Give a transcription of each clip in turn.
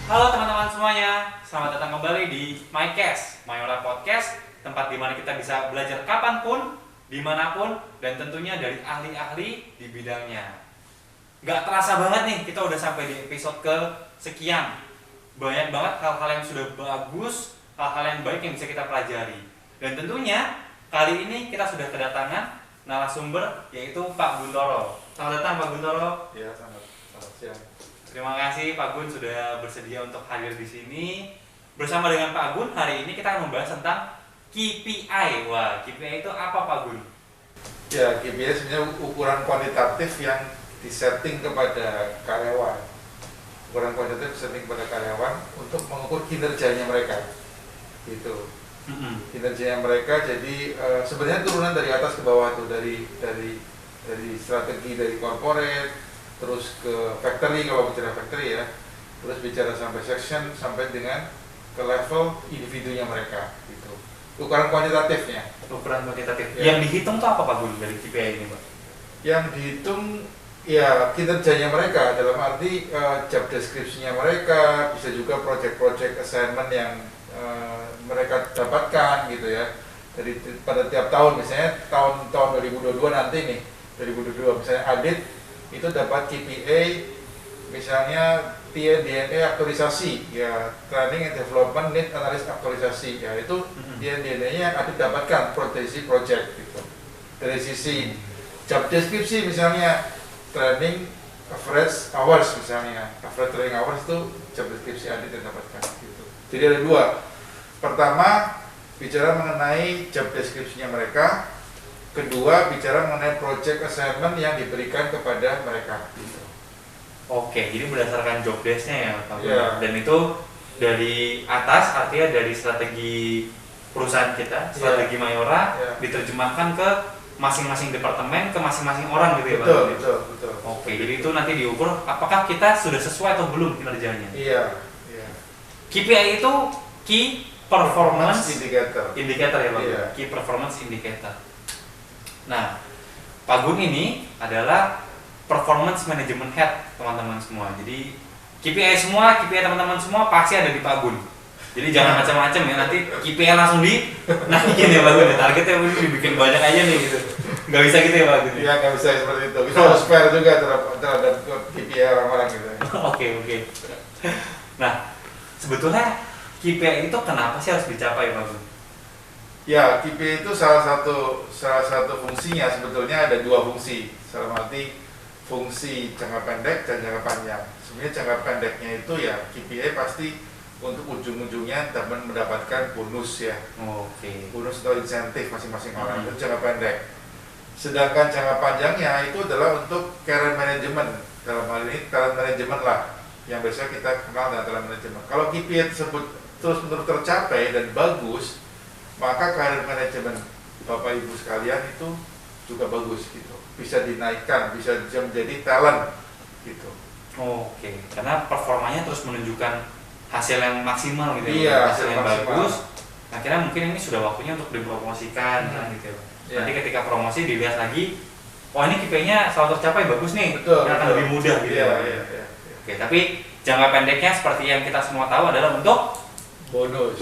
Halo teman-teman semuanya, selamat datang kembali di MyCast, Mayora Podcast, tempat di mana kita bisa belajar kapanpun, dimanapun, dan tentunya dari ahli-ahli di bidangnya. Gak terasa banget nih, kita udah sampai di episode kesekian. Banyak banget hal-hal yang sudah bagus, hal-hal yang baik yang bisa kita pelajari. Dan tentunya kali ini kita sudah kedatangan narasumber yaitu Pak Guntoro. Selamat datang Pak Guntoro. Ya, selamat siang. Terima kasih Pak Gun sudah bersedia untuk hadir di sini. Bersama dengan Pak Gun, hari ini kita akan membahas tentang KPI. Wah, KPI itu apa Pak Gun? Ya, KPI sebenarnya ukuran kuantitatif yang disetting kepada karyawan. Ukuran kuantitatif disetting kepada karyawan untuk mengukur kinerjanya mereka. Gitu. Kinerjanya mereka jadi sebenarnya turunan dari atas ke bawah tuh, dari strategi dari corporate, terus ke factory kalau bicara factory ya, terus bicara sampai section sampai dengan ke level individunya mereka gitu. Ukuran kuantitatifnya. Ukuran kuantitatif. Ya. Yang dihitung tuh apa Pak Gun dari KPI ini Pak? Yang dihitung ya kinerjanya mereka dalam arti job description-nya mereka, bisa juga project-project assignment yang mereka dapatkan gitu ya. Dari pada tiap tahun misalnya tahun 2022 nanti nih, 2022 misalnya audit itu dapat KPI misalnya DNA aktualisasi ya, training and development need analysis aktualisasi ya, itu DNA-nya akan didapatkan dari sisi project gitu. Dari sisi job description misalnya training average hours misalnya, average training hours itu job description audit didapatkan gitu. Jadi ada dua. Pertama bicara mengenai job description-nya mereka, kedua bicara mengenai project assignment yang diberikan kepada mereka gitu. Oke, jadi berdasarkan job desk-nya ya Pak Gun. Ya. Dan itu dari atas, artinya dari strategi perusahaan kita, strategi Mayora, diterjemahkan ke masing-masing departemen, ke masing-masing orang gitu ya Pak Betul, Gun? betul. Oke, jadi itu nanti diukur apakah kita sudah sesuai atau belum kinerjanya. Iya. KPI itu Key Performance Indicator ya Pak Gun? Iya. Key Performance Indicator. Nah, Pak Gun ini adalah Performance Management Head teman-teman semua. Jadi KPI teman-teman semua pasti ada di Pak Gun. Jadi jangan macam-macam ya, nanti KPI langsung naikin ya Pak Gun. Targetnya dibikin banyak aja nih gitu. Nggak bisa gitu ya Pak Gun? Iya, nggak bisa seperti itu. Kita harus fair juga terhadap KPI orang-orang gitu. Oke. Nah, sebetulnya KPI itu kenapa sih harus dicapai Pak Gun? Ya, KPI itu salah satu fungsinya sebetulnya ada dua fungsi. Salah arti fungsi jangka pendek dan jangka panjang. Sebenarnya jangka pendeknya itu ya KPI pasti untuk ujung-ujungnya dapat mendapatkan bonus ya. Oke. Bonus atau insentif masing-masing orang itu jangka pendek. Sedangkan jangka panjangnya itu adalah untuk career management. Dalam hal ini talent management lah yang biasa kita kenal dengan talent management. Kalau KPI tersebut terus-menerus tercapai dan bagus, maka career management Bapak Ibu sekalian itu juga bagus gitu. Bisa dinaikkan, bisa menjadi talent gitu. Oke, karena performanya terus menunjukkan hasil yang maksimal gitu ya. Iya, hasil yang maksimal. bagus. Akhirnya mungkin ini sudah waktunya untuk dipromosikan kan gitu ya. Iya. Nanti ketika promosi dilihat lagi, wah ini KPI-nya selalu tercapai bagus nih. Betul. Ini akan lebih mudah gitu Iya. ya. Oke, tapi jangka pendeknya seperti yang kita semua tahu adalah untuk Bonus.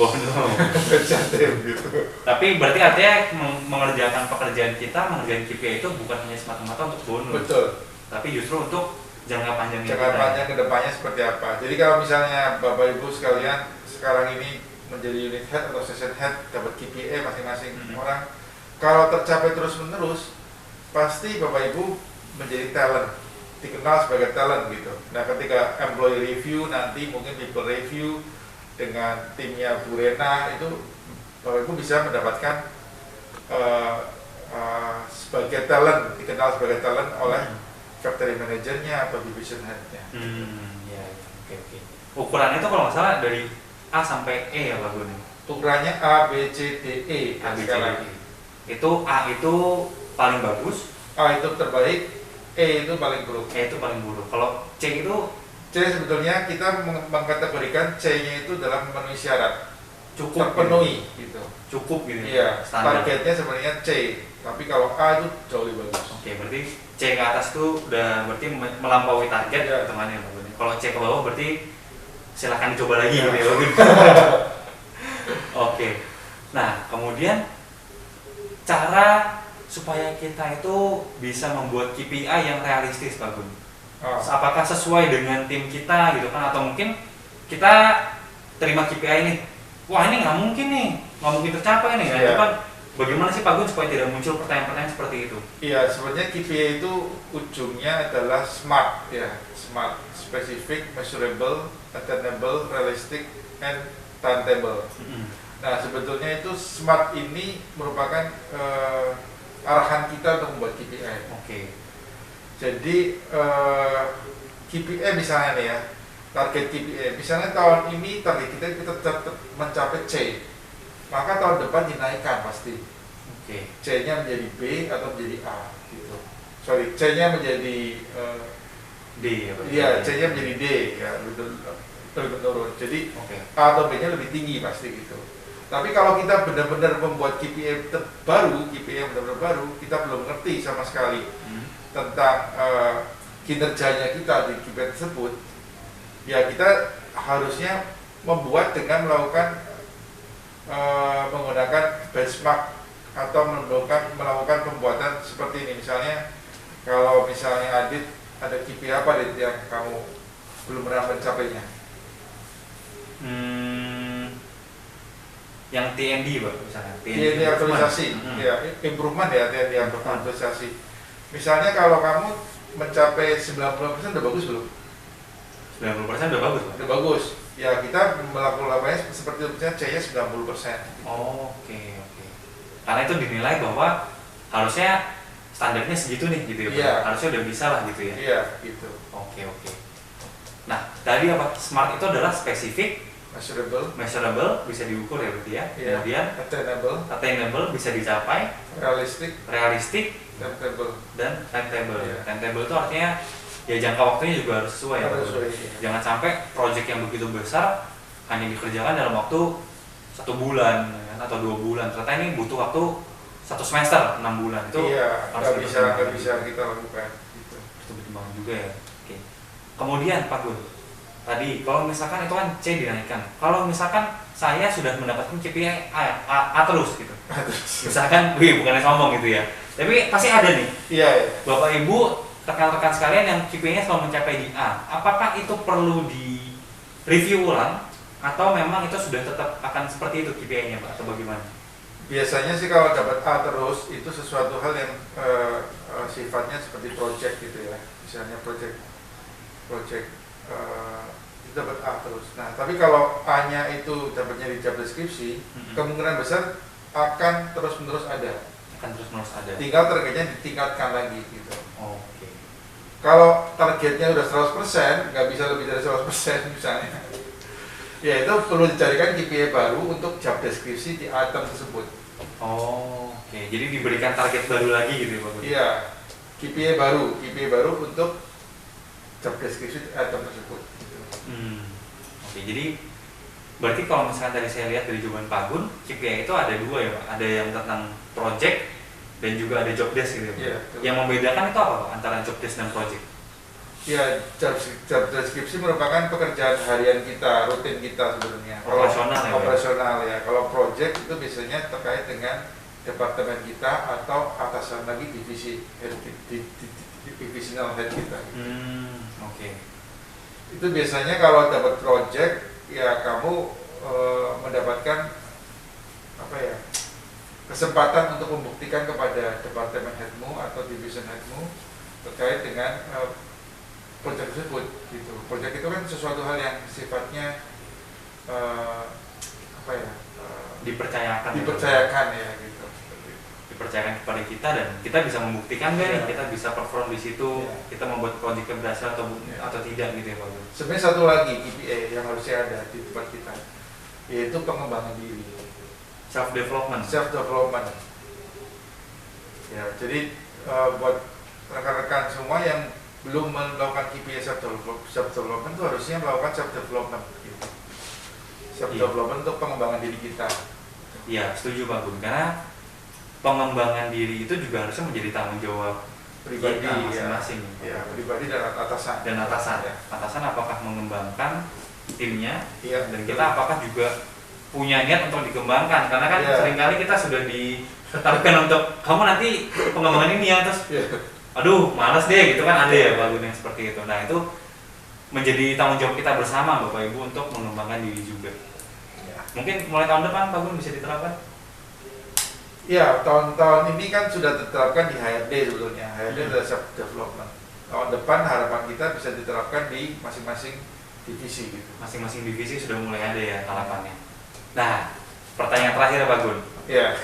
Insentif gitu. Tapi berarti artinya mengerjakan pekerjaan kita, mengerjakan KPI itu bukan hanya semata-mata untuk bonus. Betul. Tapi justru untuk jangka panjangnya Jangka kita. panjang kedepannya seperti apa. Jadi kalau misalnya Bapak Ibu sekalian sekarang ini menjadi unit head atau session head, dapat KPI masing-masing orang, kalau tercapai terus-menerus, pasti Bapak Ibu menjadi talent, dikenal sebagai talent gitu. Nah, ketika employee review nanti mungkin people review dengan timnya Bu Rena itu Bapak Ibu bisa mendapatkan sebagai talent, dikenal sebagai talent oleh factory manajernya atau division headnya. Ya, oke. Ukurannya itu kalau nggak salah dari A sampai E ya Pak Gun. Ukurannya A, B, C, D, E. A, B, C, Sekarang. D, E. Itu A itu paling bagus, A itu terbaik, E itu paling buruk. E itu paling buruk. Kalau C itu C sebetulnya kita mengkategorikan C-nya itu dalam memenuhi syarat, cukup terpenuhi gitu. Cukup gitu. Iya, Standar. targetnya sebenarnya C, tapi kalau A itu jauh lebih bagus. Oke, berarti C ke atas itu udah berarti melampaui target Iya. hitungannya Pak Gun. Kalau C ke bawah berarti silakan dicoba lagi gitu ya. Oke. Nah, kemudian cara supaya kita itu bisa membuat KPI yang realistis, Pak Gun. Oh. Apakah sesuai dengan tim kita gitu kan, atau mungkin kita terima KPI ini, wah ini nggak mungkin tercapai nih. Nah, itu kan bagaimana sih Pak Gun supaya tidak muncul pertanyaan-pertanyaan seperti itu? Iya, sebenarnya KPI itu ujungnya adalah SMART ya, SMART, specific, measurable, attainable, realistic, and timetable. Nah, sebetulnya itu SMART ini merupakan arahan kita untuk membuat KPI. Oke. Jadi KPI misalnya nih ya, target KPI, misalnya tahun ini target kita mencapai C, maka tahun depan dinaikkan pasti. Oke. C-nya menjadi B atau menjadi A gitu. Sorry, C-nya menjadi D ya Pak? iya, C-nya menjadi D ya, betul menurun. Jadi Oke. A atau B-nya lebih tinggi pasti gitu. Tapi kalau kita benar-benar membuat KPI baru, KPI yang benar-benar baru, kita belum ngerti sama sekali tentang kinerjanya kita di KPI tersebut, ya kita harusnya membuat dengan menggunakan benchmark atau melakukan pembuatan seperti ini. Misalnya kalau misalnya Adit ada KPI apa Adit yang kamu belum pernah mencapainya? Yang TND Pak misalnya. TND aktualisasi, ya improvement ya, TND aktualisasi. Misalnya kalau kamu mencapai 90% udah bagus belum? 90% udah bagus Pak? Udah bagus. Ya kita melakukannya seperti itu, misalnya C-nya 90%. Oke. Karena itu dinilai bahwa harusnya standarnya segitu nih gitu ya Pak? Iya. Harusnya udah bisa lah gitu ya? Iya, gitu. Oke. Nah, tadi apa? SMART itu adalah spesifik, measurable bisa diukur ya berarti ya. Iya. Kemudian attainable bisa dicapai, realistic timetable. dan timetable. Iya. Timetable itu artinya ya jangka waktunya juga harus sesuai ya. Harus sesuai, iya. Jangan sampai proyek yang begitu besar hanya dikerjakan dalam waktu 1 bulan atau 2 bulan. Ternyata ini butuh waktu 1 semester, 6 bulan. Itu iya, harus nggak bisa kita lakukan. Gitu. Itu berkembang juga ya. Oke. Kemudian Pak Gun, tadi kalau misalkan itu kan C dinaikkan. Kalau misalkan saya sudah mendapatkan KPI A terus gitu. Misalkan, bukannya sombong gitu ya. Tapi pasti ada nih. Iya. Bapak Ibu, rekan-rekan sekalian yang KPI-nya selalu mencapai di A. Apakah itu perlu di review ulang atau memang itu sudah tetap akan seperti itu KPI-nya Pak, atau bagaimana? Biasanya sih kalau dapat A terus itu sesuatu hal yang sifatnya seperti project gitu ya. Misalnya project itu dapat A terus. Nah, tapi kalau A-nya itu dapatnya di job deskripsi, kemungkinan besar akan terus-menerus ada. Tinggal targetnya ditingkatkan lagi gitu. Oke. Kalau targetnya udah 100%, nggak bisa lebih dari 100% misalnya. Ya itu perlu dicarikan KPI baru untuk job deskripsi di item tersebut. Oke. Jadi diberikan target baru lagi gitu ya Pak? Iya, KPI baru untuk job deskripsi di item tersebut. Oke. Jadi berarti kalau misalkan tadi saya lihat dari jawaban Pak Gun, KPI itu ada 2 ya Pak? Ada yang tentang project dan juga ada job desk gitu ya Pak? Iya, yang membedakan itu apa Pak antara job desk dan project? Ya, job deskripsi merupakan pekerjaan harian kita, rutin kita sebenarnya. Operasional ya. Kalau project itu biasanya terkait dengan departemen kita atau atasan lagi divisional head kita. Oke. Itu biasanya kalau dapat project, ya kamu mendapatkan kesempatan untuk membuktikan kepada departemen headmu atau division headmu terkait dengan project tersebut gitu. Project itu kan sesuatu hal yang sifatnya dipercayakan ya gitu. Dipercayakan kepada kita dan kita bisa membuktikan nggak nih kita bisa perform di situ, kita membuat projectnya berhasil atau tidak gitu ya Pak. Sebenarnya satu lagi KPI yang harusnya ada di tempat kita, yaitu pengembangan diri, self development. Ya, jadi buat rekan-rekan semua yang belum melakukan KPI self development itu harusnya melakukan self development gitu. Self development untuk pengembangan diri kita. Iya, setuju Pak Gun, karena pengembangan diri itu juga harusnya menjadi tanggung jawab pribadi masing-masing. Ya, pribadi dan atasan. Atasan apakah mengembangkan timnya, Iya. dan kita apakah juga punya niat untuk dikembangkan, karena kan Iya. seringkali kita sudah ditetapkan untuk kamu nanti pengembangan ini ya, terus Iya. aduh malas deh gitu kan, ada ya Pak Gun yang seperti itu. Nah itu menjadi tanggung jawab kita bersama Bapak Ibu untuk mengembangkan diri juga. Iya. Mungkin mulai tahun depan Pak Gun bisa diterapkan. Ya, tahun-tahun ini kan sudah diterapkan di HRD sebetulnya. HRD adalah self development. Tahun depan harapan kita bisa diterapkan di masing-masing divisi gitu. Masing-masing divisi sudah mulai ada ya harapannya. Nah, pertanyaan terakhir Pak Gun. Ya,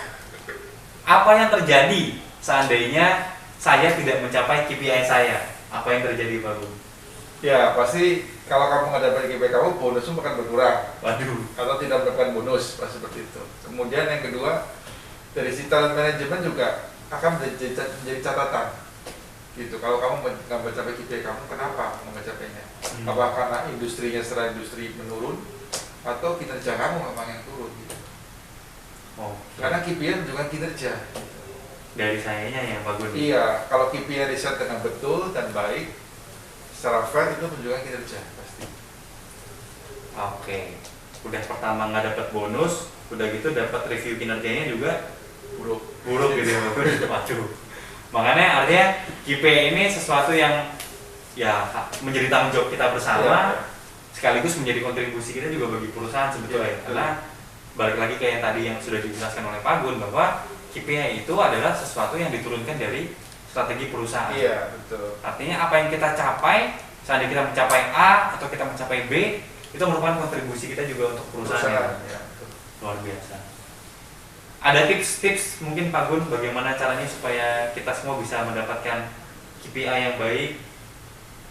Apa yang terjadi seandainya saya tidak mencapai KPI saya? Apa yang terjadi Pak Gun? ya pasti kalau kamu nggak dapat KPI kamu, bonusmu akan berkurang Waduh. atau tidak mendapatkan bonus, pasti seperti itu. Kemudian yang kedua, dari si talent management juga akan menjadi catatan. Gitu. Kalau kamu nggak mencapai KPI kamu, kenapa nggak mencapainya? Apa karena industrinya secara industri menurun atau kinerja kamu memang yang turun? Gitu. Oh, Karena KPI menunjukkan kinerja. dari sayanya ya Pak Gun. Iya, kalau KPI riset dengan betul dan baik, secara fair itu menunjukkan kinerja pasti. Oke. Udah pertama nggak dapat bonus, udah gitu dapat review kinerjanya juga buruk gitu ya Pak Gun. Waduh. Makanya artinya KPI ini sesuatu yang ya menjadi tanggung jawab kita bersama, Iya. sekaligus menjadi kontribusi kita juga bagi perusahaan sebetulnya. Iya, betul. Karena balik lagi kayak yang tadi yang sudah dijelaskan oleh Pak Gun, bahwa KPI itu adalah sesuatu yang diturunkan dari strategi perusahaan. Iya, betul. Artinya apa yang kita capai, seandainya kita mencapai A atau kita mencapai B, itu merupakan kontribusi kita juga untuk perusahaan. Ya, betul. Luar biasa. Ada tips-tips mungkin Pak Gun bagaimana caranya supaya kita semua bisa mendapatkan KPI yang baik,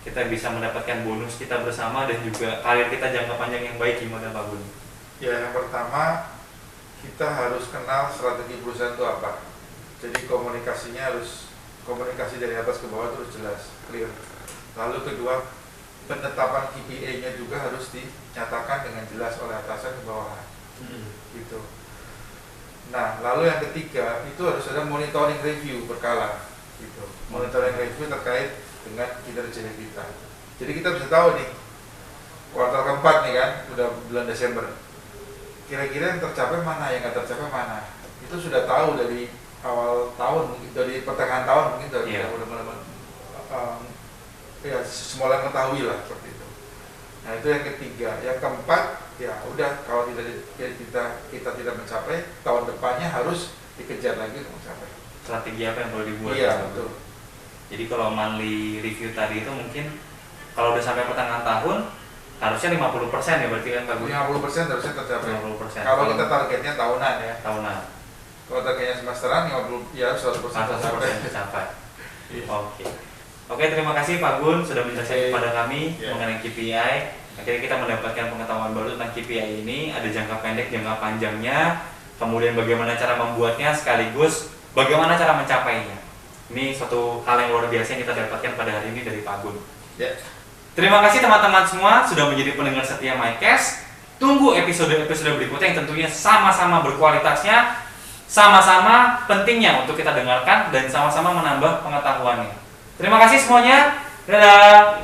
kita bisa mendapatkan bonus kita bersama, dan juga karir kita jangka panjang yang baik, gimana Pak Gun? Ya, yang pertama kita harus kenal strategi perusahaan itu apa. Jadi komunikasi dari atas ke bawah terus jelas, clear. Lalu kedua, penetapan KPI-nya juga harus dinyatakan dengan jelas oleh atasan ke bawahan. Gitu. Nah, lalu yang ketiga itu harus ada monitoring review berkala. Gitu. Monitoring review terkait dengan kinerja kita. Jadi kita bisa tahu nih, kuartal keempat nih kan, udah bulan Desember. Kira-kira yang tercapai mana, yang nggak tercapai mana. Itu sudah tahu dari awal tahun, mungkin dari pertengahan tahun mungkin sudah benar-benar ya semua orang mengetahui lah seperti itu. Nah itu yang ketiga. Yang keempat, ya udah kalau kita tidak mencapai, tahun depannya harus dikejar lagi untuk mencapai. Strategi apa yang perlu dibuat? Iya, Pak Gun? betul. Jadi kalau monthly review tadi itu mungkin kalau udah sampai pertengahan tahun harusnya 50% ya berarti kan Pak Gun? 50% harusnya tercapai. 50%. Kalau kita targetnya tahunan ya. Tahunan. Kalau targetnya semesteran 50 ya 100% tercapai. 100% tercapai. Iya. Oke, terima kasih Pak Gun sudah menjelaskan Oke. kepada kami Iya. mengenai KPI. Akhirnya kita mendapatkan pengetahuan baru tentang KPI ini, ada jangka pendek, jangka panjangnya, kemudian bagaimana cara membuatnya, sekaligus bagaimana cara mencapainya. Ini suatu hal yang luar biasa yang kita dapatkan pada hari ini dari Pak Gun. Ya. Terima kasih teman-teman semua sudah menjadi pendengar setia MyCast. Tunggu episode-episode berikutnya yang tentunya sama-sama berkualitasnya, sama-sama pentingnya untuk kita dengarkan, dan sama-sama menambah pengetahuannya. Terima kasih semuanya. Dadah.